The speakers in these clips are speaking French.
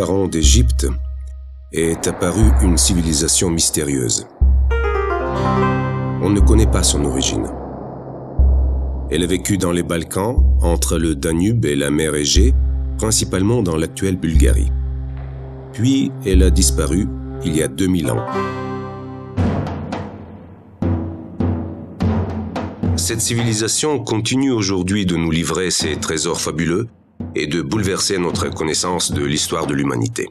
pharaons d'Égypte est apparue une civilisation mystérieuse. On ne connaît pas son origine. Elle a vécu dans les Balkans, entre le Danube et la mer Égée, principalement dans l'actuelle Bulgarie. Puis, elle a disparu il y a 2000 ans. Cette civilisation continue aujourd'hui de nous livrer ses trésors fabuleux et de bouleverser notre connaissance de l'histoire de l'humanité.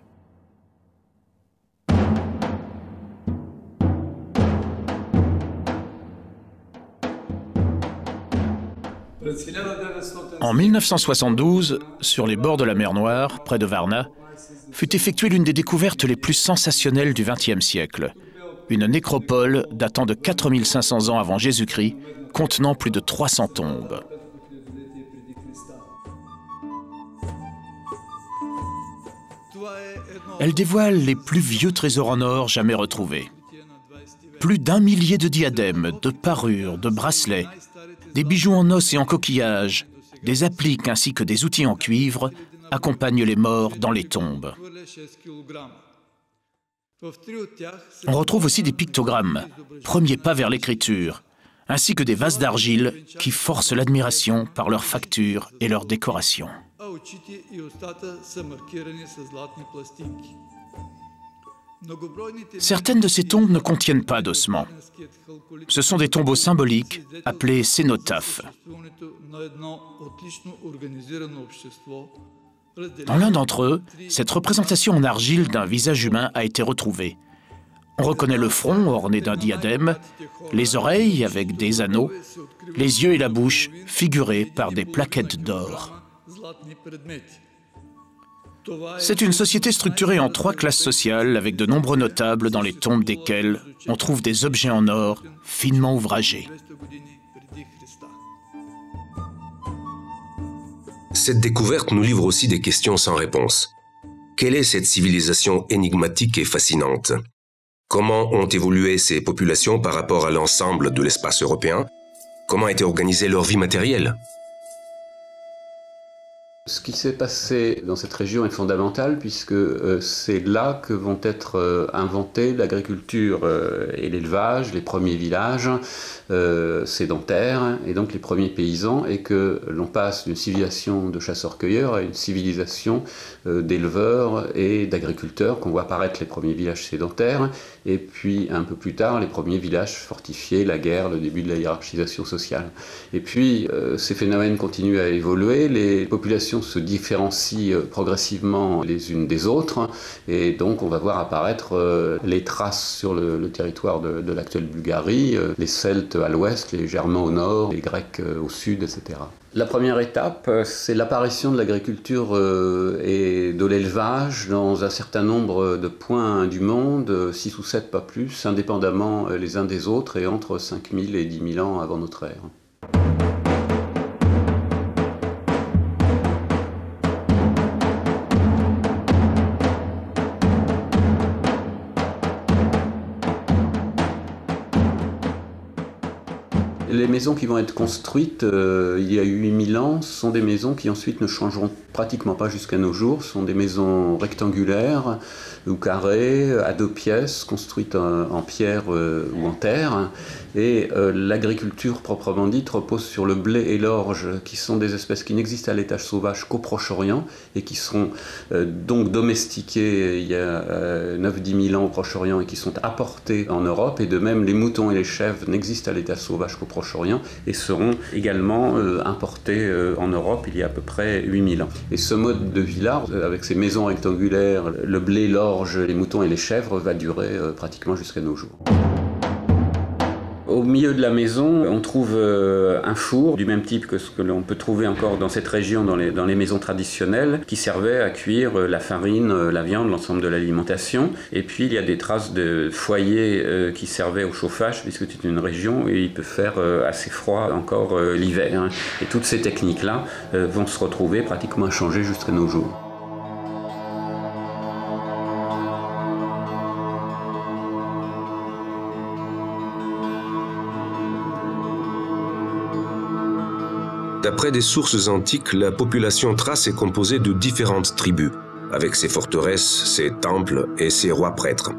En 1972, sur les bords de la mer Noire, près de Varna, fut effectuée l'une des découvertes les plus sensationnelles du XXe siècle. Une nécropole datant de 4500 ans avant Jésus-Christ, contenant plus de 300 tombes. Elle dévoile les plus vieux trésors en or jamais retrouvés. Plus d'1 millier de diadèmes, de parures, de bracelets, des bijoux en os et en coquillages, des appliques ainsi que des outils en cuivre accompagnent les morts dans les tombes. On retrouve aussi des pictogrammes, premiers pas vers l'écriture, ainsi que des vases d'argile qui forcent l'admiration par leur facture et leur décoration. Certaines de ces tombes ne contiennent pas d'ossements. Ce sont des tombeaux symboliques appelés cénotaphes. Dans l'un d'entre eux, cette représentation en argile d'un visage humain a été retrouvée. On reconnaît le front orné d'un diadème, les oreilles avec des anneaux, les yeux et la bouche figurés par des plaquettes d'or. C'est une société structurée en 3 classes sociales avec de nombreux notables dans les tombes desquelles on trouve des objets en or finement ouvragés. Cette découverte nous livre aussi des questions sans réponse. Quelle est cette civilisation énigmatique et fascinante? Comment ont évolué ces populations par rapport à l'ensemble de l'espace européen? Comment était organisée leur vie matérielle? Ce qui s'est passé dans cette région est fondamental puisque c'est là que vont être inventés l'agriculture et l'élevage, les premiers villages sédentaires et donc les premiers paysans, et que l'on passe d'une civilisation de chasseurs-cueilleurs à une civilisation d'éleveurs et d'agriculteurs, qu'on voit apparaître les premiers villages sédentaires et puis un peu plus tard les premiers villages fortifiés, la guerre, le début de la hiérarchisation sociale. Et puis ces phénomènes continuent à évoluer, les populations se différencient progressivement les unes des autres, et donc on va voir apparaître les traces sur le territoire de l'actuelle Bulgarie, les Celtes à l'ouest, les Germains au nord, les Grecs au sud, etc. La première étape, c'est l'apparition de l'agriculture et de l'élevage dans un certain nombre de points du monde, 6 ou 7 pas plus, indépendamment les uns des autres et entre 5000 et 10 000 ans avant notre ère. Les maisons qui vont être construites il y a 8000 ans sont des maisons qui ensuite ne changeront pratiquement pas jusqu'à nos jours. Ce sont des maisons rectangulaires ou carrées, à 2 pièces, construites en pierre ou en terre. Et l'agriculture proprement dite repose sur le blé et l'orge, qui sont des espèces qui n'existent à l'état sauvage qu'au Proche-Orient et qui seront donc domestiquées il y a 9-10 000 ans au Proche-Orient et qui sont apportées en Europe. Et de même, les moutons et les chèvres n'existent à l'état sauvage qu'au Proche-Orient et seront également importés en Europe il y a à peu près 8000 ans. Et ce mode de vie-là, avec ces maisons rectangulaires, le blé, l'orge, les moutons et les chèvres, va durer pratiquement jusqu'à nos jours. Au milieu de la maison, on trouve un four du même type que ce que l'on peut trouver encore dans cette région, dans les maisons traditionnelles, qui servait à cuire la farine, la viande, l'ensemble de l'alimentation. Et puis il y a des traces de foyers qui servaient au chauffage, puisque c'est une région où il peut faire assez froid encore l'hiver. Et toutes ces techniques-là vont se retrouver pratiquement inchangées jusqu'à nos jours. D'après des sources antiques, la population thrace est composée de différentes tribus, avec ses forteresses, ses temples et ses rois prêtres.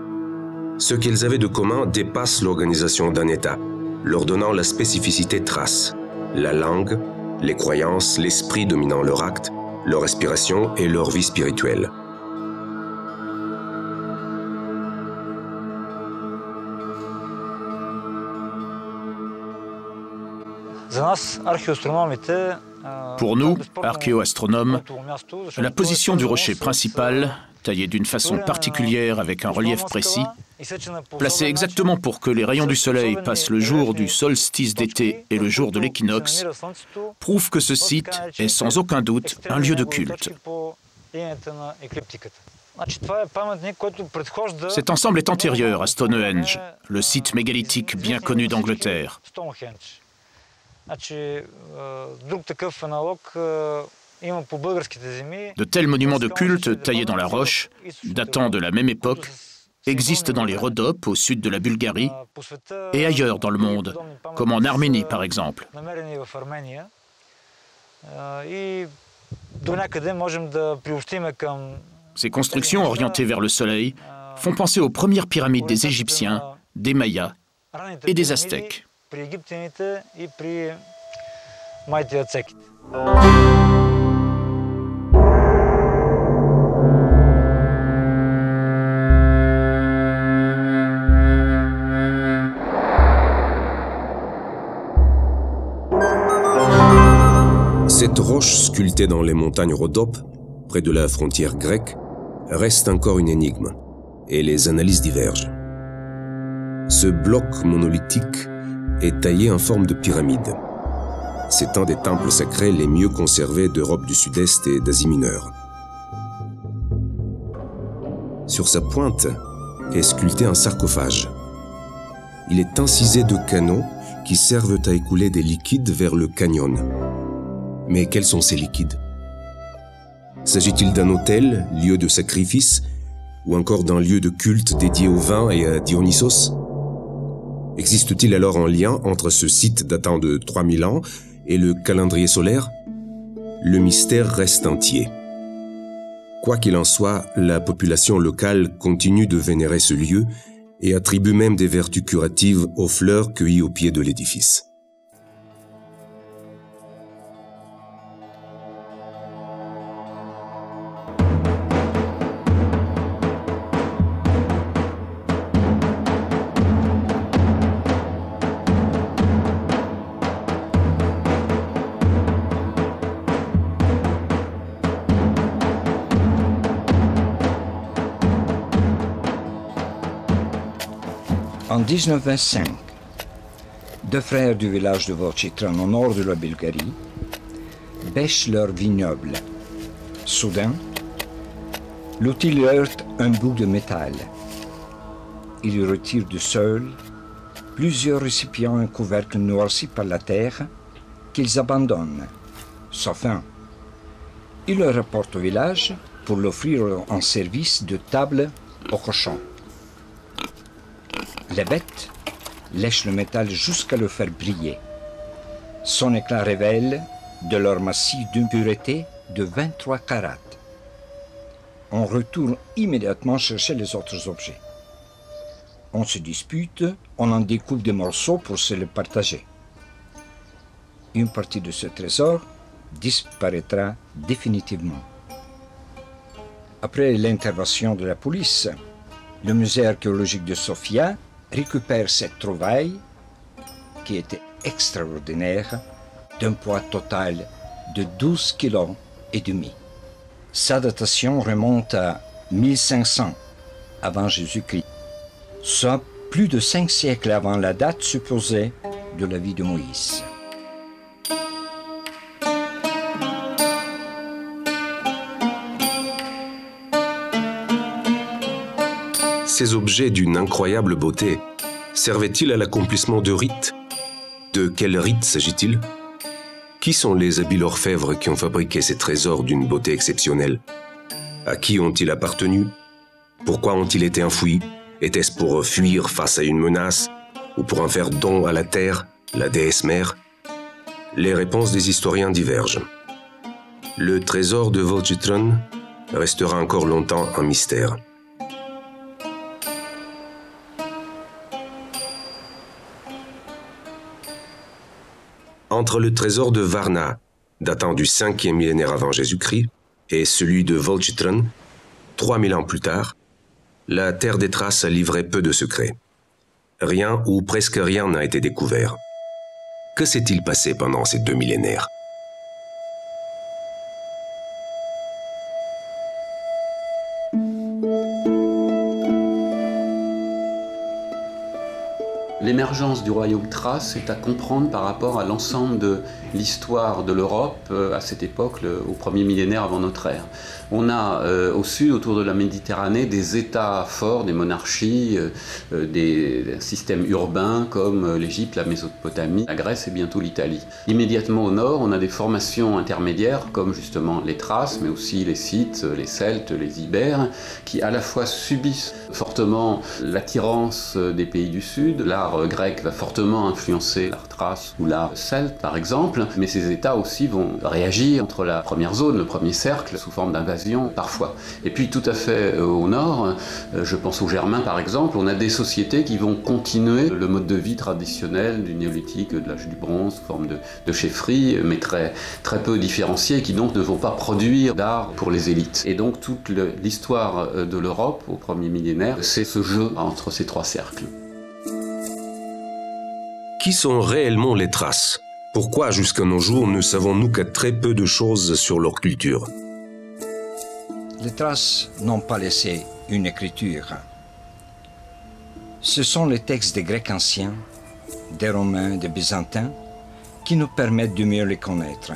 Ce qu'ils avaient de commun dépasse l'organisation d'un État, leur donnant la spécificité thrace, la langue, les croyances, l'esprit dominant leur acte, leur respiration et leur vie spirituelle. Pour nous, archéoastronomes, la position du rocher principal, taillé d'une façon particulière avec un relief précis, placé exactement pour que les rayons du soleil passent le jour du solstice d'été et le jour de l'équinoxe, prouve que ce site est sans aucun doute un lieu de culte. Cet ensemble est antérieur à Stonehenge, le site mégalithique bien connu d'Angleterre. De tels monuments de culte taillés dans la roche, datant de la même époque, existent dans les Rhodopes au sud de la Bulgarie et ailleurs dans le monde, comme en Arménie par exemple. Ces constructions orientées vers le soleil font penser aux premières pyramides des Égyptiens, des Mayas et des Aztèques. Cette roche sculptée dans les montagnes Rhodopes, près de la frontière grecque, reste encore une énigme, et les analyses divergent. Ce bloc monolithique est taillé en forme de pyramide. C'est un des temples sacrés les mieux conservés d'Europe du Sud-Est et d'Asie mineure. Sur sa pointe est sculpté un sarcophage. Il est incisé de canaux qui servent à écouler des liquides vers le canyon. Mais quels sont ces liquides? S'agit-il d'un autel, lieu de sacrifice, ou encore d'un lieu de culte dédié au vin et à Dionysos? Existe-t-il alors un lien entre ce site datant de 3000 ans et le calendrier solaire? Le mystère reste entier. Quoi qu'il en soit, la population locale continue de vénérer ce lieu et attribue même des vertus curatives aux fleurs cueillies au pied de l'édifice. En 1925, deux frères du village de Volchitran, au nord de la Bulgarie, bêchent leur vignoble. Soudain, l'outil heurte un bout de métal. Ils y retirent du sol plusieurs récipients et couvercles noircis par la terre qu'ils abandonnent, sauf un. Ils le rapportent au village pour l'offrir en service de table aux cochons. Les bêtes lèchent le métal jusqu'à le faire briller. Son éclat révèle de leur massif d'une pureté de 23 carats. On retourne immédiatement chercher les autres objets. On se dispute, on en découpe des morceaux pour se les partager. Une partie de ce trésor disparaîtra définitivement. Après l'intervention de la police, le musée archéologique de Sofia récupère cette trouvaille, qui était extraordinaire, d'un poids total de 12,5 kg. Sa datation remonte à 1500 avant Jésus-Christ, soit plus de 5 siècles avant la date supposée de la vie de Moïse. Ces objets d'une incroyable beauté servaient-ils à l'accomplissement de rites? De quel rite s'agit-il? Qui sont les habiles orfèvres qui ont fabriqué ces trésors d'une beauté exceptionnelle? À qui ont-ils appartenu? Pourquoi ont-ils été enfouis? Était-ce pour fuir face à une menace? Ou pour en faire don à la terre, la déesse mère? Les réponses des historiens divergent. Le trésor de Volchitran restera encore longtemps un mystère. Entre le trésor de Varna, datant du 5e millénaire avant Jésus-Christ, et celui de Volchitron, 3000 ans plus tard, la terre des Thraces livrait peu de secrets. Rien ou presque rien n'a été découvert. Que s'est-il passé pendant ces 2 millénaires ? L'émergence du royaume thrace est à comprendre par rapport à l'ensemble de l'histoire de l'Europe à cette époque, au 1er millénaire avant notre ère. On a au sud, autour de la Méditerranée, des États forts, des monarchies, des systèmes urbains comme l'Égypte, la Mésopotamie, la Grèce et bientôt l'Italie. Immédiatement au nord, on a des formations intermédiaires comme justement les Thraces, mais aussi les Scythes, les Celtes, les Ibères, qui à la fois subissent fortement l'attirance des pays du sud. L'art grec va fortement influencer l'art thrace ou l'art celte par exemple, mais ces États aussi vont réagir entre la première zone, le premier cercle, sous forme d'invasion parfois. Et puis tout à fait au nord, je pense aux Germains par exemple, on a des sociétés qui vont continuer le mode de vie traditionnel du néolithique, de l'âge du bronze, sous forme de chefferie, mais très peu différenciées, qui donc ne vont pas produire d'art pour les élites. Et donc toute l'histoire de l'Europe au 1er millénaire, c'est ce jeu entre ces 3 cercles. Qui sont réellement les Thraces ? Pourquoi, jusqu'à nos jours, ne savons-nous que très peu de choses sur leur culture ? Les Thraces n'ont pas laissé une écriture. Ce sont les textes des Grecs anciens, des Romains, des Byzantins, qui nous permettent de mieux les connaître.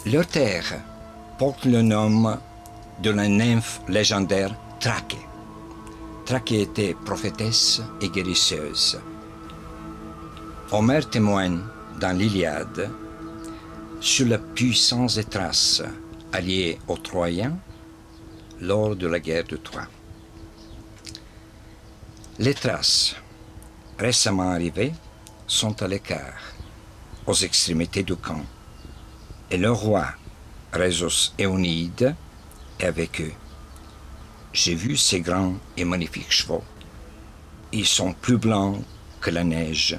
Leur terre porte le nom de la nymphe légendaire Thrake. Thrake était prophétesse et guérisseuse. Homère témoigne dans l'Iliade sur la puissance des Thraces alliés aux Troyens lors de la guerre de Troie. Les Thraces, récemment arrivés, sont à l'écart, aux extrémités du camp, et leur roi, Rhésos Éonide, est avec eux. J'ai vu ces grands et magnifiques chevaux. Ils sont plus blancs que la neige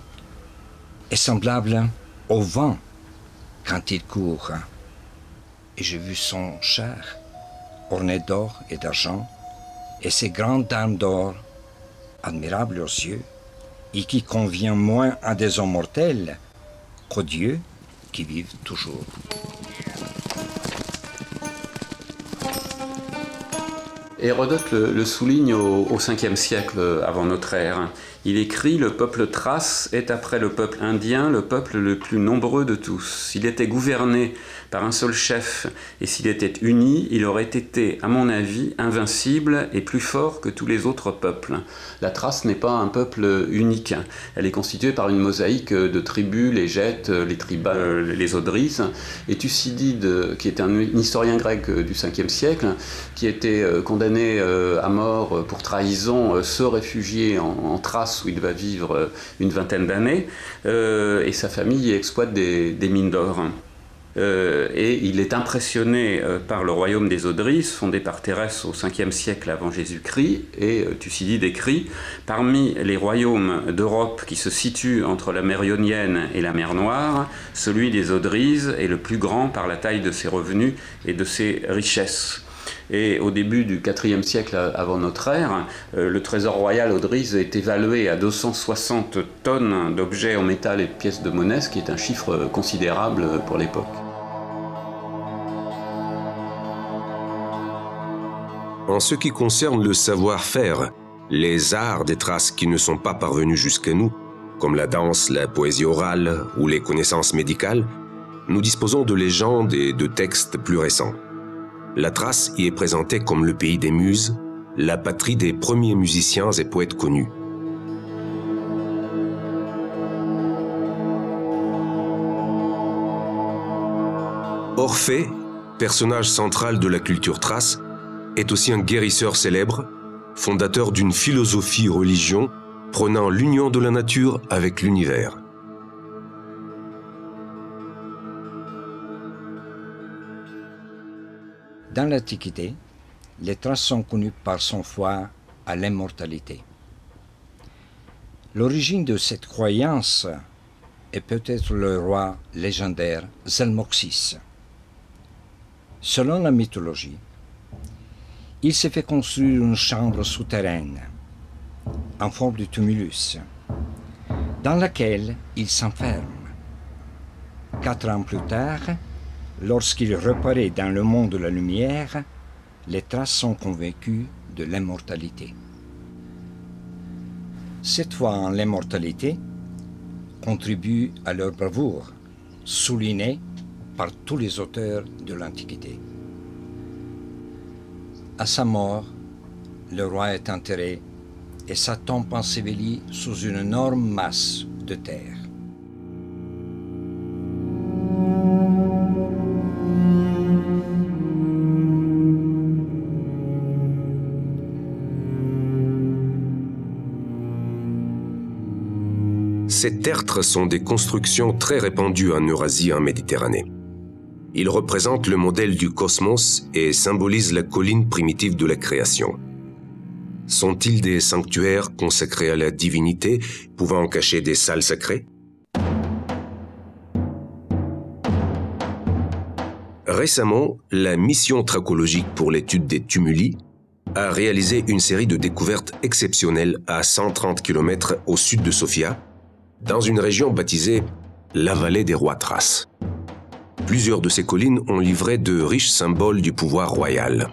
et semblables au vent quand ils courent. Et j'ai vu son char orné d'or et d'argent et ses grandes armes d'or, admirables aux yeux, et qui convient moins à des hommes mortels qu'aux dieux qui vivent toujours. Hérodote le souligne au 5e siècle avant notre ère. Il écrit « Le peuple thrace est après le peuple indien le peuple le plus nombreux de tous. S'il était gouverné par un seul chef et s'il était uni, il aurait été, à mon avis, invincible et plus fort que tous les autres peuples. » La Thrace n'est pas un peuple unique. Elle est constituée par une mosaïque de tribus, les Gètes, les Tribales, les Odryses. Et Thucydide, qui est un historien grec du 5e siècle, qui était condamné à mort pour trahison, se réfugier en Thrace où il va vivre une vingtaine d'années, et sa famille exploite des mines d'or. Et il est impressionné par le royaume des Odryses, fondé par Thérès au 5e siècle avant Jésus-Christ, et Thucydide écrit « Parmi les royaumes d'Europe qui se situent entre la mer Ionienne et la mer Noire, celui des Odryses est le plus grand par la taille de ses revenus et de ses richesses. » Et au début du IVe siècle avant notre ère, le trésor royal Odryse est évalué à 260 tonnes d'objets en métal et de pièces de monnaie, ce qui est un chiffre considérable pour l'époque. En ce qui concerne le savoir-faire, les arts des Thraces qui ne sont pas parvenus jusqu'à nous, comme la danse, la poésie orale ou les connaissances médicales, nous disposons de légendes et de textes plus récents. La Thrace y est présentée comme le pays des muses, la patrie des premiers musiciens et poètes connus. Orphée, personnage central de la culture thrace, est aussi un guérisseur célèbre, fondateur d'une philosophie-religion prônant l'union de la nature avec l'univers. Dans l'Antiquité, les Thraces sont connus par son foi à l'immortalité. L'origine de cette croyance est peut-être le roi légendaire Zelmoxis. Selon la mythologie, il s'est fait construire une chambre souterraine en forme de tumulus, dans laquelle il s'enferme. 4 ans plus tard, lorsqu'il reparaît dans le monde de la lumière, les Thraces sont convaincus de l'immortalité. Cette foi en l'immortalité contribue à leur bravoure, soulignée par tous les auteurs de l'Antiquité. À sa mort, le roi est enterré et sa tombe ensevelie sous une énorme masse de terre. Ces tertres sont des constructions très répandues en Eurasie et en Méditerranée. Ils représentent le modèle du cosmos et symbolisent la colline primitive de la création. Sont-ils des sanctuaires consacrés à la divinité, pouvant cacher des salles sacrées? Récemment, la mission tracologique pour l'étude des tumuli a réalisé une série de découvertes exceptionnelles à 130 km au sud de Sofia, dans une région baptisée la vallée des rois Thraces. Plusieurs de ces collines ont livré de riches symboles du pouvoir royal.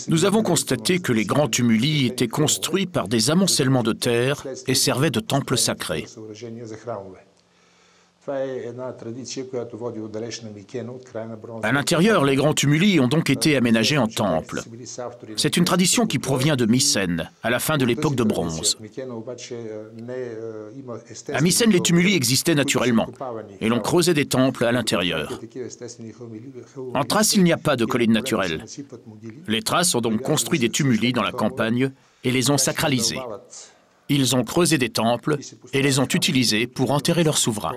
Nous avons constaté que les grands tumuli étaient construits par des amoncellements de terre et servaient de temples sacrés. À l'intérieur, les grands tumuli ont donc été aménagés en temples. C'est une tradition qui provient de Mycène, à la fin de l'époque de bronze. À Mycène, les tumuli existaient naturellement, et l'on creusait des temples à l'intérieur. En Thrace, il n'y a pas de colline naturelle. Les Thraces ont donc construit des tumuli dans la campagne et les ont sacralisés. Ils ont creusé des temples et les ont utilisés pour enterrer leurs souverains.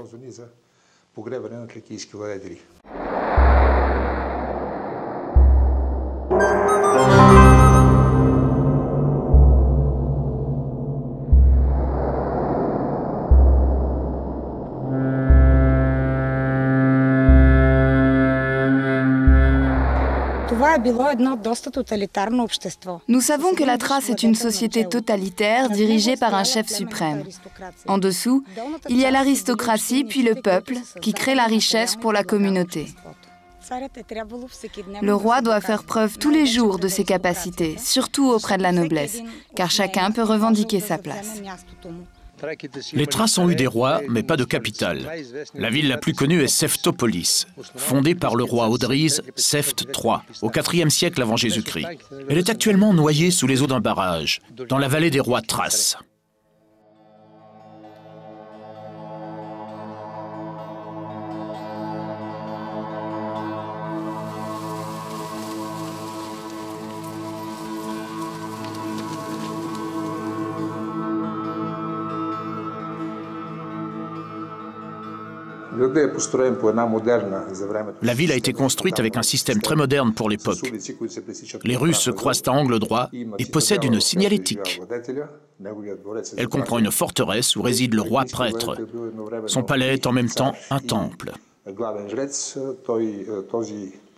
Nous savons que la Thrace est une société totalitaire dirigée par un chef suprême. En dessous, il y a l'aristocratie puis le peuple qui crée la richesse pour la communauté. Le roi doit faire preuve tous les jours de ses capacités, surtout auprès de la noblesse, car chacun peut revendiquer sa place. Les Thraces ont eu des rois, mais pas de capitale. La ville la plus connue est Seftopolis, fondée par le roi Odryse Seft III, au IVe siècle avant Jésus-Christ. Elle est actuellement noyée sous les eaux d'un barrage, dans la vallée des rois Thraces. La ville a été construite avec un système très moderne pour l'époque. Les rues se croisent à angle droit et possèdent une signalétique. Elle comprend une forteresse où réside le roi prêtre. Son palais est en même temps un temple.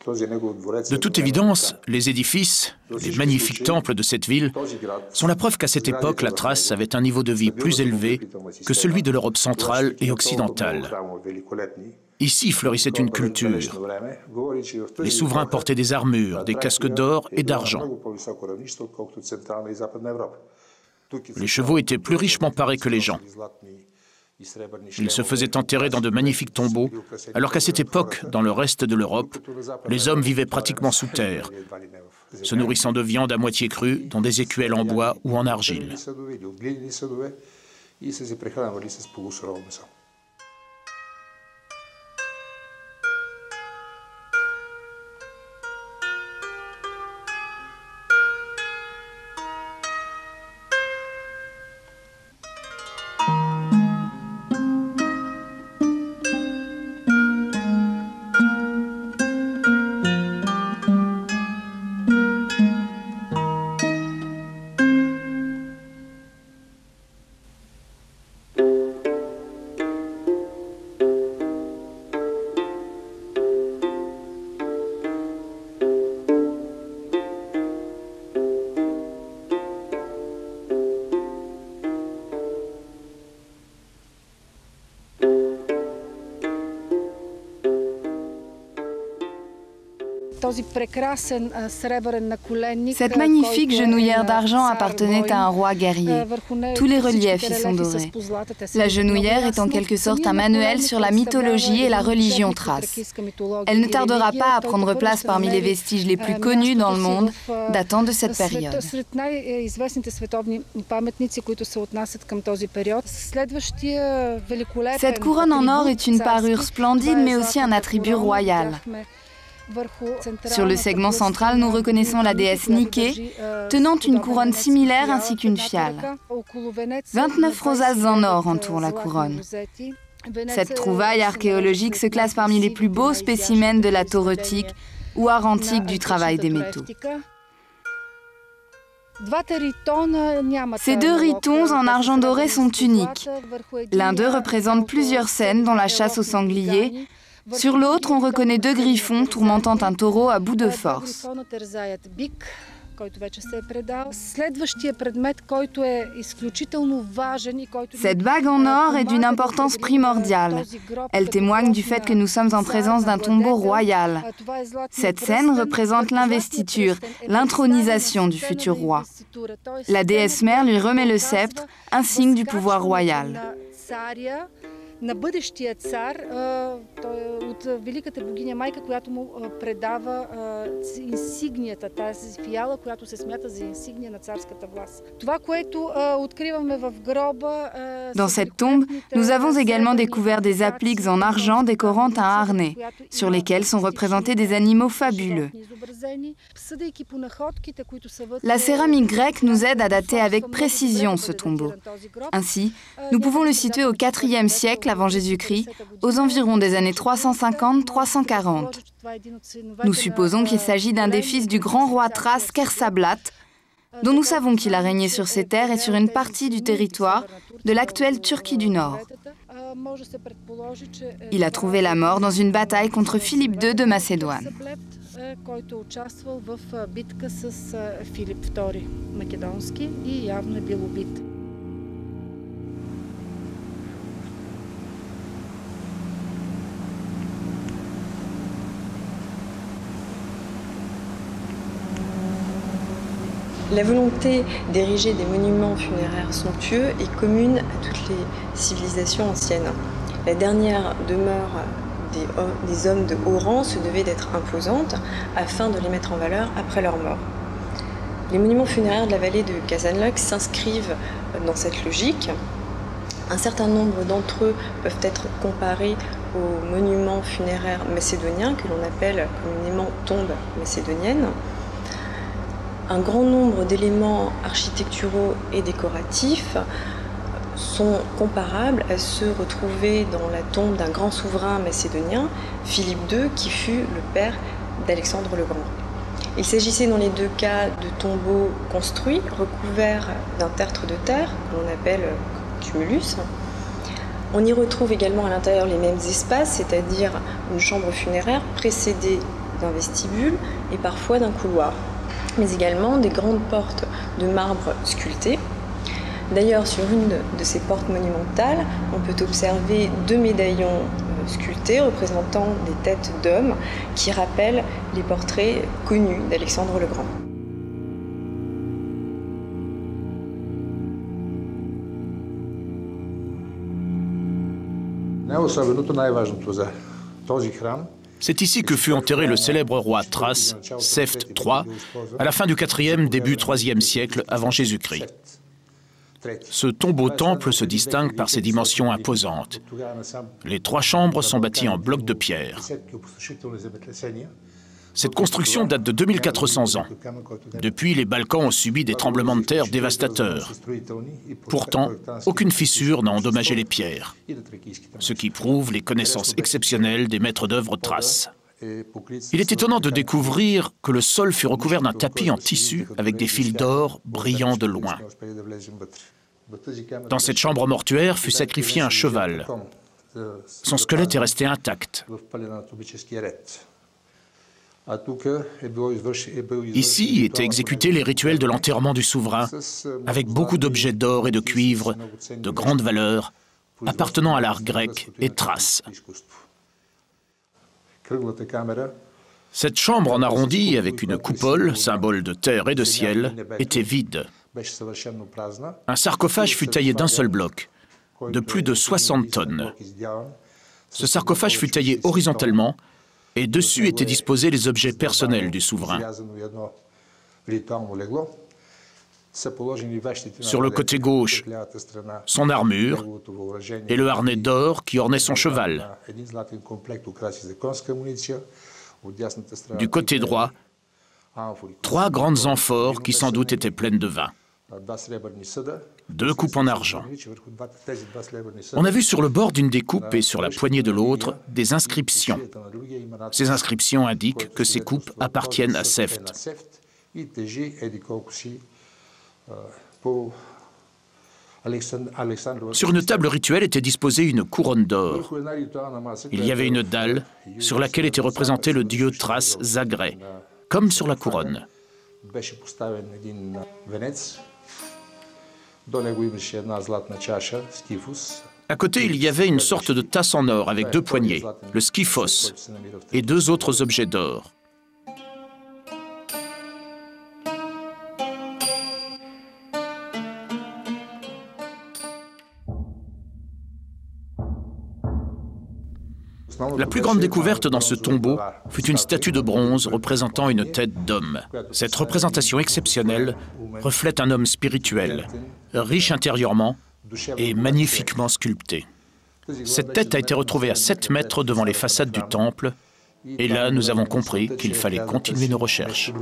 De toute évidence, les édifices, les magnifiques temples de cette ville, sont la preuve qu'à cette époque, la Thrace avait un niveau de vie plus élevé que celui de l'Europe centrale et occidentale. Ici florissait une culture. Les souverains portaient des armures, des casques d'or et d'argent. Les chevaux étaient plus richement parés que les gens. Ils se faisaient enterrer dans de magnifiques tombeaux, alors qu'à cette époque, dans le reste de l'Europe, les hommes vivaient pratiquement sous terre, se nourrissant de viande à moitié crue dans des écuelles en bois ou en argile. Cette magnifique genouillère d'argent appartenait à un roi guerrier. Tous les reliefs y sont dorés. La genouillère est en quelque sorte un manuel sur la mythologie et la religion thrace. Elle ne tardera pas à prendre place parmi les vestiges les plus connus dans le monde, datant de cette période. Cette couronne en or est une parure splendide, mais aussi un attribut royal. Sur le segment central, nous reconnaissons la déesse Niké, tenant une couronne similaire ainsi qu'une fiale. 29 rosaces en or entourent la couronne. Cette trouvaille archéologique se classe parmi les plus beaux spécimens de la tauretique ou art antique du travail des métaux. Ces deux ritons en argent doré sont uniques. L'un d'eux représente plusieurs scènes, dont la chasse au sanglier. Sur l'autre, on reconnaît deux griffons tourmentant un taureau à bout de force. Cette bague en or est d'une importance primordiale. Elle témoigne du fait que nous sommes en présence d'un tombeau royal. Cette scène représente l'investiture, l'intronisation du futur roi. La déesse mère lui remet le sceptre, un signe du pouvoir royal. На бъдещия цар от великата богиня майка, която му предава инсигнията, тази фиала, която се смята за инсигния на царската власт. Това, което откриваме в гроба... Dans cette tombe, nous avons également découvert des appliques en argent décorant un harnais, sur lesquels sont représentés des animaux fabuleux. La céramique grecque nous aide à dater avec précision ce tombeau. Ainsi, nous pouvons le situer au IVe siècle avant Jésus-Christ, aux environs des années 350-340. Nous supposons qu'il s'agit d'un des fils du grand roi thrace Kersablat, dont nous savons qu'il a régné sur ces terres et sur une partie du territoire de l'actuelle Turquie du Nord. Il a trouvé la mort dans une bataille contre Philippe II de Macédoine. La volonté d'ériger des monuments funéraires somptueux est commune à toutes les civilisations anciennes. La dernière demeure des hommes de haut rang se devait d'être imposante afin de les mettre en valeur après leur mort. Les monuments funéraires de la vallée de Kazanlak s'inscrivent dans cette logique. Un certain nombre d'entre eux peuvent être comparés aux monuments funéraires macédoniens que l'on appelle communément tombes macédoniennes. Un grand nombre d'éléments architecturaux et décoratifs sont comparables à ceux retrouvés dans la tombe d'un grand souverain macédonien, Philippe II, qui fut le père d'Alexandre le Grand. Il s'agissait dans les deux cas de tombeaux construits, recouverts d'un tertre de terre, que l'on appelle tumulus. On y retrouve également à l'intérieur les mêmes espaces, c'est-à-dire une chambre funéraire précédée d'un vestibule et parfois d'un couloir, mais également des grandes portes de marbre sculptées. D'ailleurs, sur une de ces portes monumentales, on peut observer deux médaillons sculptés représentant des têtes d'hommes qui rappellent les portraits connus d'Alexandre le Grand. C'est ici que fut enterré le célèbre roi thrace, Seft III, à la fin du IVe, début IIIe siècle avant Jésus-Christ. Ce tombeau-temple se distingue par ses dimensions imposantes. Les trois chambres sont bâties en blocs de pierre. Cette construction date de 2400 ans. Depuis, les Balkans ont subi des tremblements de terre dévastateurs. Pourtant, aucune fissure n'a endommagé les pierres, ce qui prouve les connaissances exceptionnelles des maîtres d'œuvre thraces. Il est étonnant de découvrir que le sol fut recouvert d'un tapis en tissu avec des fils d'or brillant de loin. Dans cette chambre mortuaire fut sacrifié un cheval. Son squelette est resté intact. Ici étaient exécutés les rituels de l'enterrement du souverain, avec beaucoup d'objets d'or et de cuivre, de grande valeur, appartenant à l'art grec et thrace. Cette chambre en arrondi, avec une coupole, symbole de terre et de ciel, était vide. Un sarcophage fut taillé d'un seul bloc, de plus de 60 tonnes. Ce sarcophage fut taillé horizontalement et dessus étaient disposés les objets personnels du souverain. Sur le côté gauche, son armure et le harnais d'or qui ornait son cheval. Du côté droit, 3 grandes amphores qui sans doute étaient pleines de vin. 2 coupes en argent. On a vu sur le bord d'une des coupes et sur la poignée de l'autre des inscriptions. Ces inscriptions indiquent que ces coupes appartiennent à Seft. Sur une table rituelle était disposée une couronne d'or. Il y avait une dalle sur laquelle était représenté le dieu Thrace Zagreb, comme sur la couronne. À côté, il y avait une sorte de tasse en or avec 2 poignées, le skyphos, et 2 autres objets d'or. La plus grande découverte dans ce tombeau fut une statue de bronze représentant une tête d'homme. Cette représentation exceptionnelle reflète un homme spirituel, riche intérieurement et magnifiquement sculpté. Cette tête a été retrouvée à 7 mètres devant les façades du temple, et là nous avons compris qu'il fallait continuer nos recherches.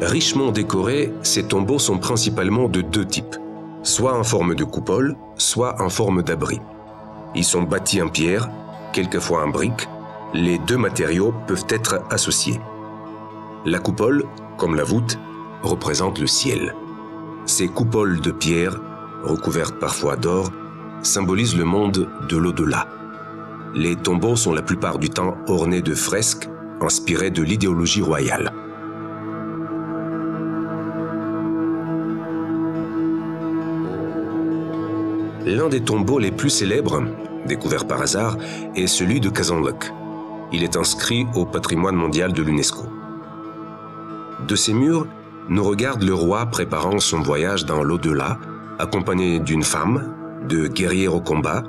Richement décorés, ces tombeaux sont principalement de 2 types, soit en forme de coupole, soit en forme d'abri. Ils sont bâtis en pierre, quelquefois en briques. Les 2 matériaux peuvent être associés. La coupole, comme la voûte, représente le ciel. Ces coupoles de pierre, recouvertes parfois d'or, symbolisent le monde de l'au-delà. Les tombeaux sont la plupart du temps ornés de fresques inspirées de l'idéologie royale. L'un des tombeaux les plus célèbres, découvert par hasard, est celui de Kazanlak. Il est inscrit au patrimoine mondial de l'UNESCO. De ses murs, nous regarde le roi préparant son voyage dans l'au-delà, accompagné d'une femme, de guerriers au combat,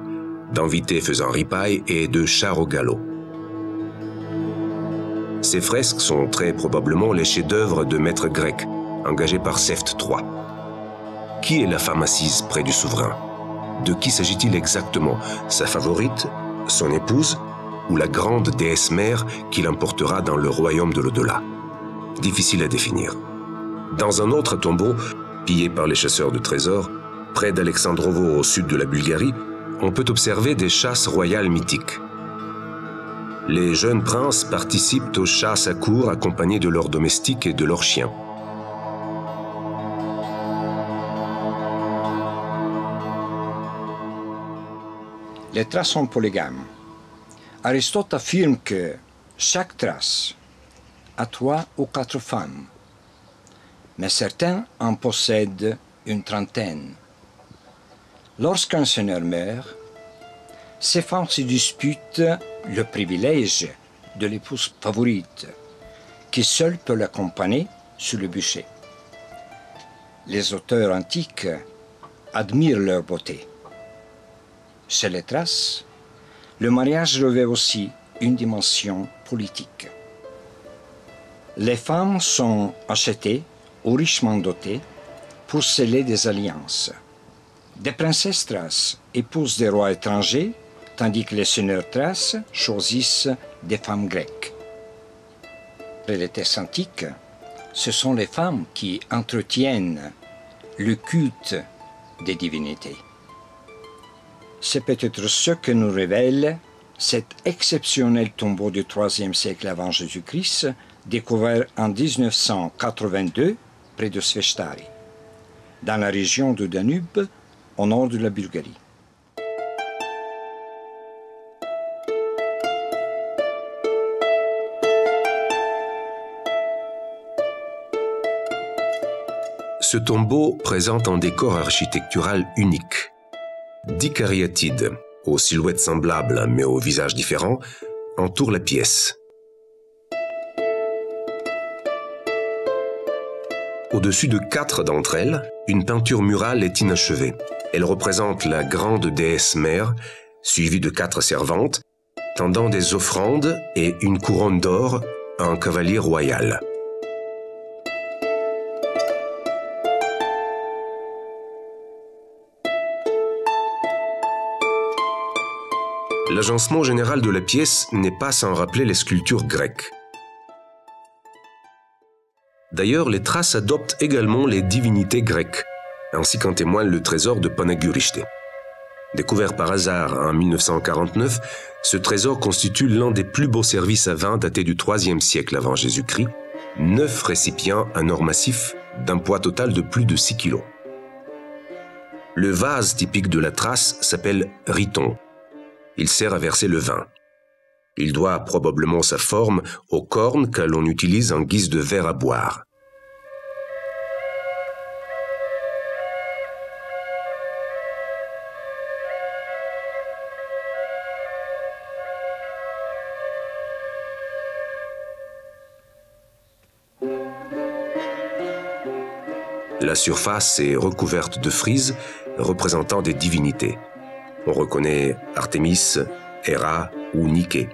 d'invités faisant ripaille et de chars au galop. Ces fresques sont très probablement les chefs-d'œuvre de maîtres grecs, engagés par Seft III. Qui est la femme assise près du souverain? De qui s'agit-il exactement? Sa favorite, son épouse ou la grande déesse mère qui l'emportera dans le royaume de l'au-delà? Difficile à définir. Dans un autre tombeau, pillé par les chasseurs de trésors, près d'Alexandrovo au sud de la Bulgarie, on peut observer des chasses royales mythiques. Les jeunes princes participent aux chasses à cour accompagnés de leurs domestiques et de leurs chiens. Les traces sont polygames. Aristote affirme que chaque trace a 3 ou 4 femmes, mais certains en possèdent une trentaine. Lorsqu'un seigneur meurt, ses femmes se disputent le privilège de l'épouse favorite, qui seule peut l'accompagner sur le bûcher. Les auteurs antiques admirent leur beauté. Chez les Thraces, le mariage revêt aussi une dimension politique. Les femmes sont achetées ou richement dotées pour sceller des alliances. Des princesses thraces épousent des rois étrangers, tandis que les seigneurs thraces choisissent des femmes grecques. Dans les textes antiques, ce sont les femmes qui entretiennent le culte des divinités. C'est peut-être ce que nous révèle cet exceptionnel tombeau du IIIe siècle avant Jésus-Christ, découvert en 1982 près de Sveshtari. dans la région de Danube, au nord de la Bulgarie. Ce tombeau présente un décor architectural unique. 10 cariatides, aux silhouettes semblables mais aux visages différents, entourent la pièce. Au-dessus de 4 d'entre elles, une peinture murale est inachevée. Elle représente la grande déesse mère, suivie de 4 servantes, tendant des offrandes et une couronne d'or à un cavalier royal. L'agencement général de la pièce n'est pas sans rappeler les sculptures grecques. D'ailleurs, les traces adoptent également les divinités grecques, ainsi qu'en témoigne le trésor de Panagyurishte. Découvert par hasard en 1949, ce trésor constitue l'un des plus beaux services à vin datés du IIIe siècle avant Jésus-Christ, 9 récipients en or massif d'un poids total de plus de 6 kg. Le vase typique de la trace s'appelle riton. Il sert à verser le vin. Il doit probablement sa forme aux cornes que l'on utilise en guise de verre à boire. La surface est recouverte de frises représentant des divinités. On reconnaît Artémis, Héra ou Niké.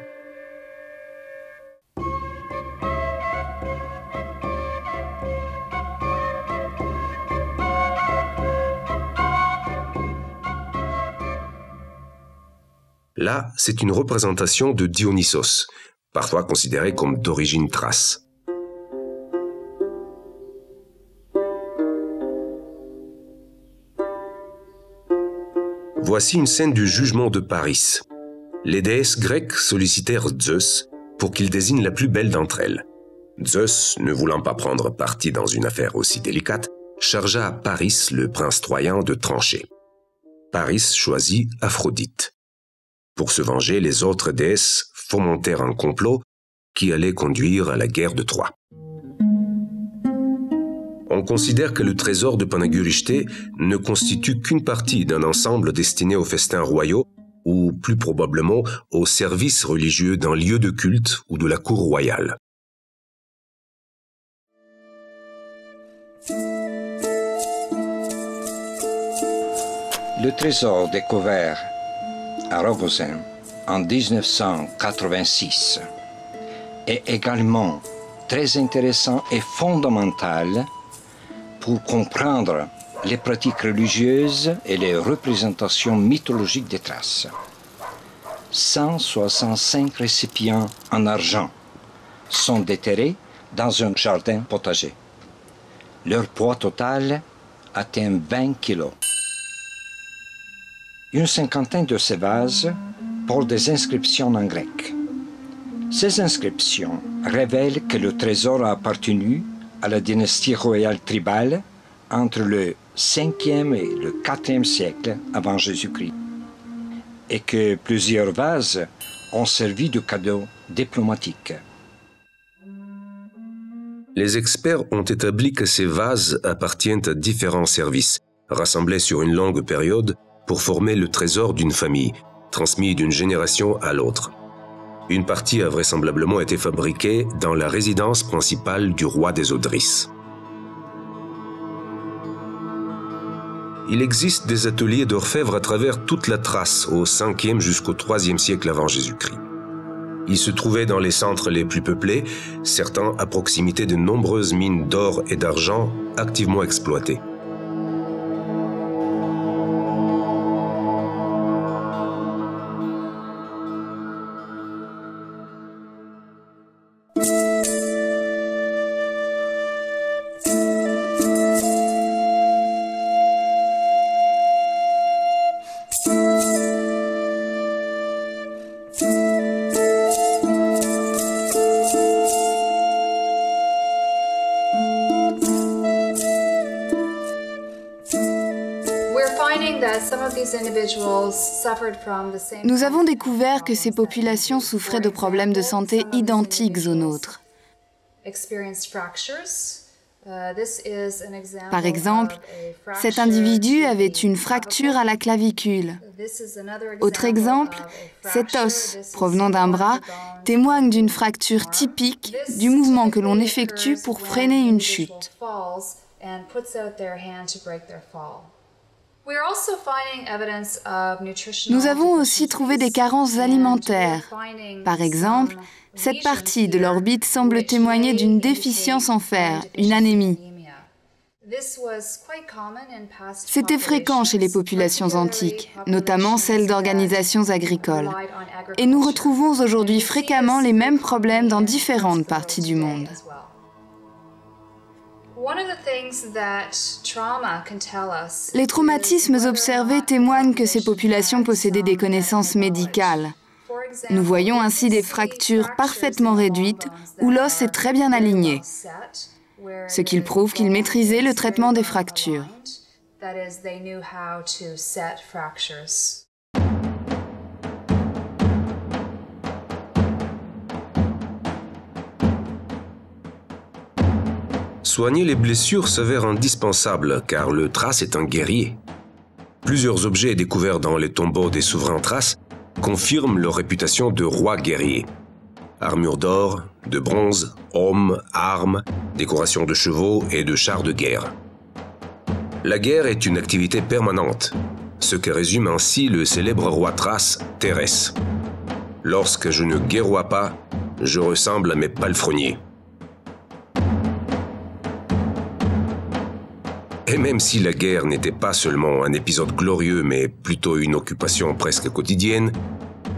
Là, c'est une représentation de Dionysos, parfois considéré comme d'origine thrace. Voici une scène du jugement de Paris. Les déesses grecques sollicitèrent Zeus pour qu'il désigne la plus belle d'entre elles. Zeus, ne voulant pas prendre parti dans une affaire aussi délicate, chargea à Paris, le prince troyen, de trancher. Paris choisit Aphrodite. Pour se venger, les autres déesses fomentèrent un complot qui allait conduire à la guerre de Troie. On considère que le trésor de Panagyurishte ne constitue qu'une partie d'un ensemble destiné aux festins royaux ou, plus probablement, aux services religieux d'un lieu de culte ou de la cour royale. Le trésor découvert à Rogozin en 1986 est également très intéressant et fondamental pour comprendre les pratiques religieuses et les représentations mythologiques des Thraces. 165 récipients en argent sont déterrés dans un jardin potager. Leur poids total atteint 20 kg. Une cinquantaine de ces vases portent des inscriptions en grec. Ces inscriptions révèlent que le trésor a appartenu à la dynastie royale tribale entre le 5e et le 4e siècle avant Jésus-Christ, et que plusieurs vases ont servi de cadeaux diplomatiques. Les experts ont établi que ces vases appartiennent à différents services, rassemblés sur une longue période pour former le trésor d'une famille, transmis d'une génération à l'autre. Une partie a vraisemblablement été fabriquée dans la résidence principale du roi des Odryses. Il existe des ateliers d'orfèvres à travers toute la Thrace, au 5e jusqu'au 3e siècle avant Jésus-Christ. Ils se trouvaient dans les centres les plus peuplés, certains à proximité de nombreuses mines d'or et d'argent activement exploitées. Nous avons découvert que ces populations souffraient de problèmes de santé identiques aux nôtres. Par exemple, cet individu avait une fracture à la clavicule. Autre exemple, cet os provenant d'un bras témoigne d'une fracture typique du mouvement que l'on effectue pour freiner une chute. Nous avons aussi trouvé des carences alimentaires. Par exemple, cette partie de l'orbite semble témoigner d'une déficience en fer, une anémie. C'était fréquent chez les populations antiques, notamment celles d'organisations agricoles. Et nous retrouvons aujourd'hui fréquemment les mêmes problèmes dans différentes parties du monde. Les traumatismes observés témoignent que ces populations possédaient des connaissances médicales. Nous voyons ainsi des fractures parfaitement réduites où l'os est très bien aligné, ce qui prouve qu'ils maîtrisaient le traitement des fractures. Soigner les blessures s'avère indispensable car le Thrace est un guerrier. Plusieurs objets découverts dans les tombeaux des souverains thraces confirment leur réputation de rois guerriers. Armure d'or, de bronze, hommes, armes, décorations de chevaux et de chars de guerre. La guerre est une activité permanente, ce que résume ainsi le célèbre roi thrace Térès. « Lorsque je ne guerrois pas, je ressemble à mes palefreniers. » Et même si la guerre n'était pas seulement un épisode glorieux, mais plutôt une occupation presque quotidienne,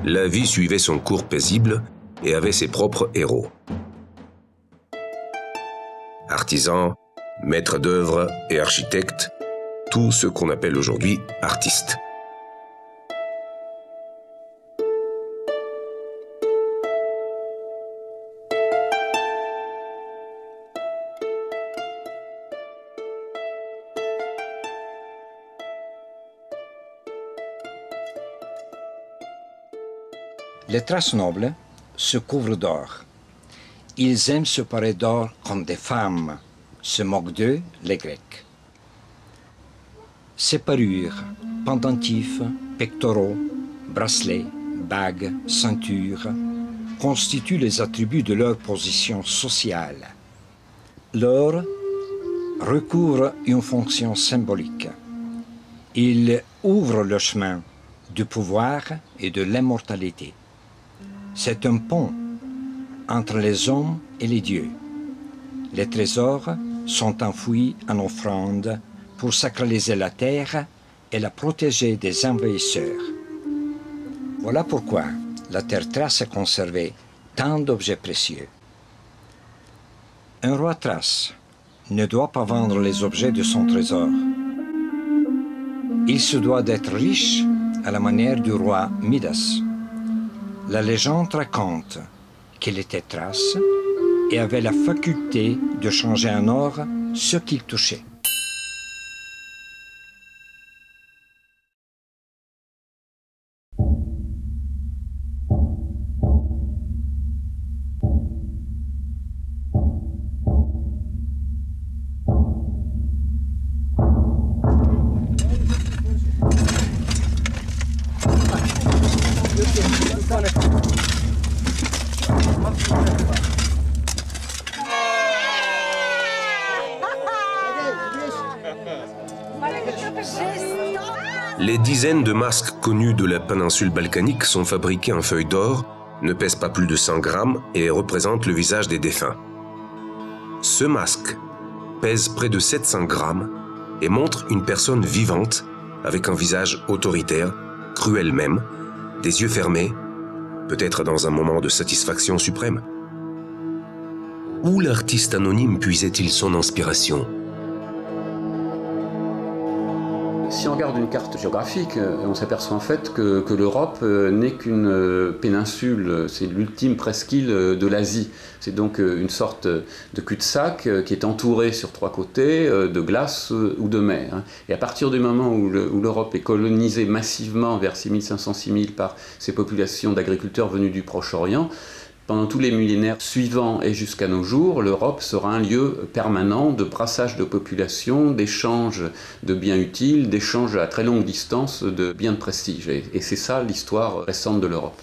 la vie suivait son cours paisible et avait ses propres héros. Artisans, maîtres d'œuvre et architectes, tout ce qu'on appelle aujourd'hui artistes. Les Thraces nobles se couvrent d'or. Ils aiment se parer d'or comme des femmes. Se moquent d'eux, les Grecs. Ces parures, pendentifs, pectoraux, bracelets, bagues, ceintures, constituent les attributs de leur position sociale. L'or recouvre une fonction symbolique. Il ouvre le chemin du pouvoir et de l'immortalité. C'est un pont entre les hommes et les dieux. Les trésors sont enfouis en offrande pour sacraliser la terre et la protéger des envahisseurs. Voilà pourquoi la terre thrace a conservé tant d'objets précieux. Un roi thrace ne doit pas vendre les objets de son trésor. Il se doit d'être riche à la manière du roi Midas. La légende raconte qu'il était thrace et avait la faculté de changer en or ce qu'il touchait. Les dizaines de masques connus de la péninsule balkanique sont fabriqués en feuilles d'or, ne pèsent pas plus de 100 grammes et représentent le visage des défunts. Ce masque pèse près de 700 grammes et montre une personne vivante avec un visage autoritaire, cruel même, des yeux fermés, peut-être dans un moment de satisfaction suprême. Où l'artiste anonyme puisait-il son inspiration ? si on regarde une carte géographique, on s'aperçoit en fait que l'Europe n'est qu'une péninsule, c'est l'ultime presqu'île de l'Asie. C'est donc une sorte de cul-de-sac qui est entouré sur trois côtés de glace ou de mer. Et à partir du moment où l'Europe est colonisée massivement vers 6500-6000 par ces populations d'agriculteurs venus du Proche-Orient, pendant tous les millénaires suivants et jusqu'à nos jours, l'Europe sera un lieu permanent de brassage de population, d'échange de biens utiles, d'échange à très longue distance de biens de prestige. Et c'est ça l'histoire récente de l'Europe.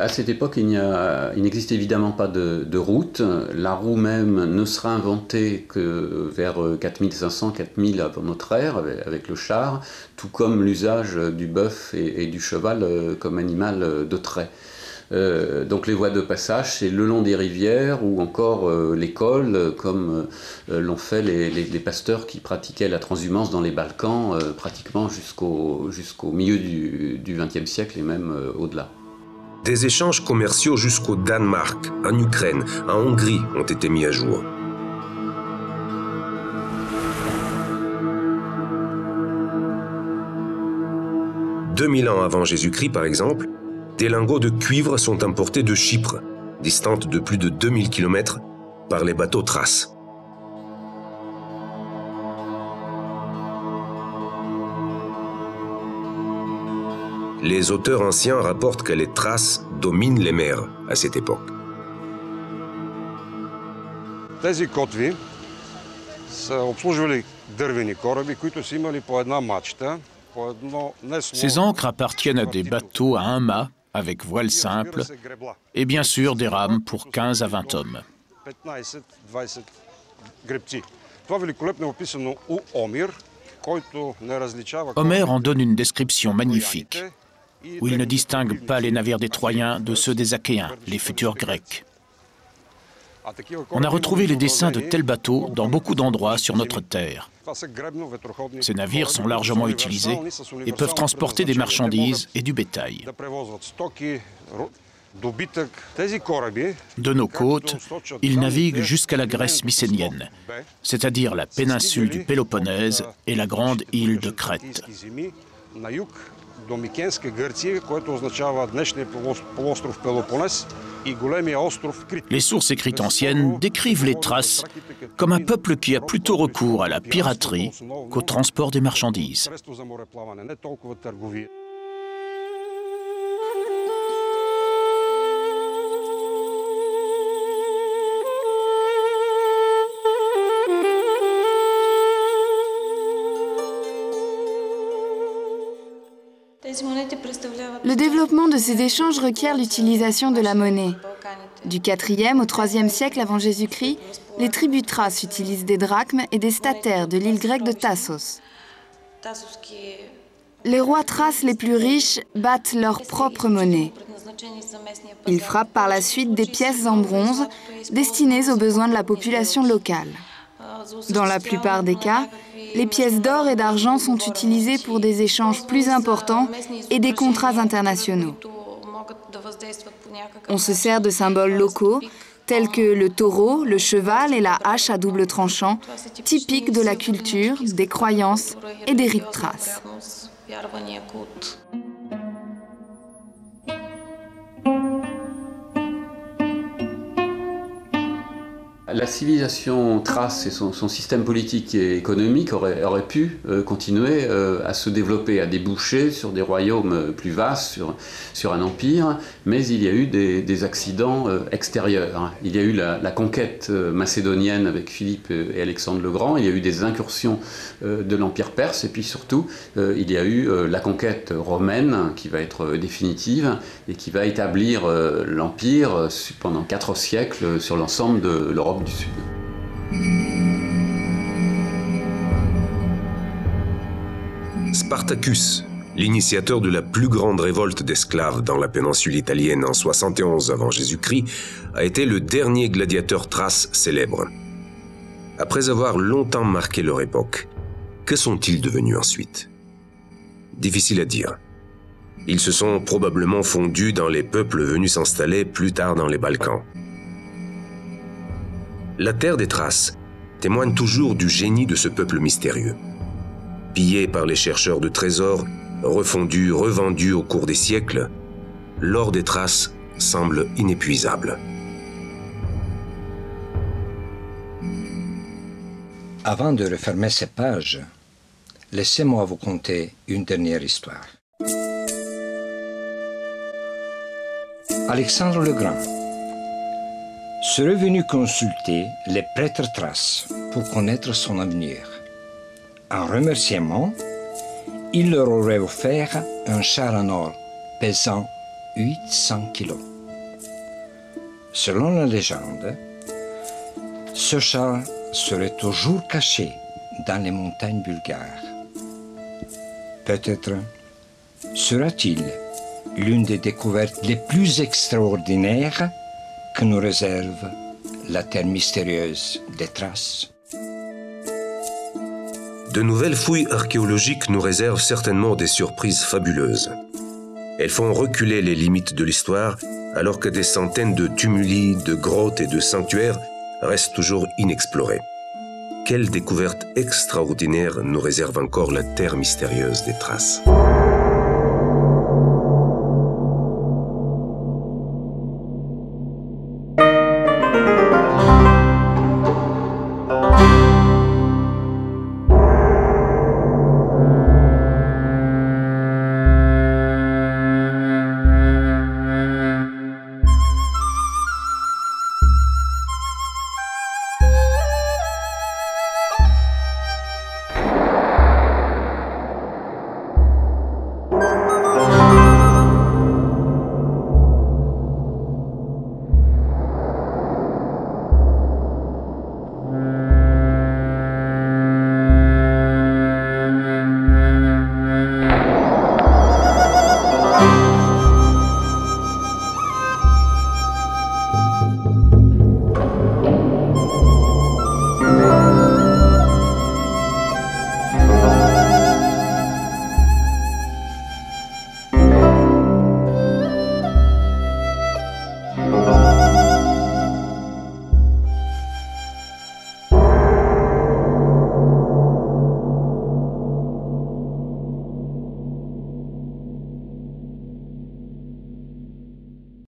À cette époque, il n'existe évidemment pas de route. La roue même ne sera inventée que vers 4500-4000 avant notre ère, avec le char, tout comme l'usage du bœuf et du cheval comme animal de trait. Donc les voies de passage, c'est le long des rivières ou encore les cols, comme l'ont fait les pasteurs qui pratiquaient la transhumance dans les Balkans, pratiquement jusqu'au milieu du XXe siècle et même au-delà. Des échanges commerciaux jusqu'au Danemark, en Ukraine, en Hongrie ont été mis à jour. « 2000 ans avant Jésus-Christ, par exemple, des lingots de cuivre sont importés de Chypre, distante de plus de 2000 km, par les bateaux Thraces. Les auteurs anciens rapportent que les Thraces dominent les mers à cette époque. Тези котви са обслужвали дървени кораби, които са имали по една мачта, по едно несло. Ces ancres appartiennent à des bateaux à un mât avec voile simple et bien sûr des rames pour 15 à 20 hommes. 15-20 гребци. Това великолепно е описано у Омир, който не различава. Homère en donne une description magnifique, où il ne distingue pas les navires des Troyens de ceux des Achéens, les futurs Grecs. On a retrouvé les dessins de tels bateaux dans beaucoup d'endroits sur notre terre. Ces navires sont largement utilisés et peuvent transporter des marchandises et du bétail. De nos côtes, ils naviguent jusqu'à la Grèce mycénienne, c'est-à-dire la péninsule du Péloponnèse et la grande île de Crète. До Микенска Гърция, което означава днешния полуостров Пелопонес и големия остров Крит. Les sources écrites anciennes décrivent les Thraces comme un peuple qui a plutôt recours à la piraterie qu'au transport des marchandises. Le développement de ces échanges requiert l'utilisation de la monnaie. Du 4e au 3e siècle avant Jésus-Christ, les tribus thraces utilisent des drachmes et des statères de l'île grecque de Tassos. Les rois thraces les plus riches battent leur propre monnaie. Ils frappent par la suite des pièces en bronze destinées aux besoins de la population locale. Dans la plupart des cas, les pièces d'or et d'argent sont utilisées pour des échanges plus importants et des contrats internationaux. On se sert de symboles locaux, tels que le taureau, le cheval et la hache à double tranchant, typiques de la culture, des croyances et des rites thraces. La civilisation thrace et son système politique et économique auraient pu continuer à se développer, à déboucher sur des royaumes plus vastes, sur un empire, mais il y a eu des accidents extérieurs. Il y a eu la conquête macédonienne avec Philippe et Alexandre le Grand, il y a eu des incursions de l'empire perse, et puis surtout, il y a eu la conquête romaine qui va être définitive et qui va établir l'empire pendant 4 siècles sur l'ensemble de l'Europe du Sud. Spartacus, l'initiateur de la plus grande révolte d'esclaves dans la péninsule italienne en 71 avant Jésus-Christ, a été le dernier gladiateur thrace célèbre. Après avoir longtemps marqué leur époque, que sont-ils devenus ensuite? Difficile à dire. Ils se sont probablement fondus dans les peuples venus s'installer plus tard dans les Balkans. La terre des Thraces témoignent toujours du génie de ce peuple mystérieux. Pillé par les chercheurs de trésors, refondu, revendu au cours des siècles, l'or des Thraces semble inépuisable. Avant de refermer ces pages, laissez-moi vous conter une dernière histoire. Alexandre le Grand serait venu consulter les prêtres thraces pour connaître son avenir. En remerciement, il leur aurait offert un char en or pesant 800 kilos. Selon la légende, ce char serait toujours caché dans les montagnes bulgares. Peut-être sera-t-il l'une des découvertes les plus extraordinaires que nous réserve la terre mystérieuse des Thraces. De nouvelles fouilles archéologiques nous réservent certainement des surprises fabuleuses. Elles font reculer les limites de l'histoire, alors que des centaines de tumuli, de grottes et de sanctuaires restent toujours inexplorés. Quelle découverte extraordinaire nous réserve encore la terre mystérieuse des Thraces.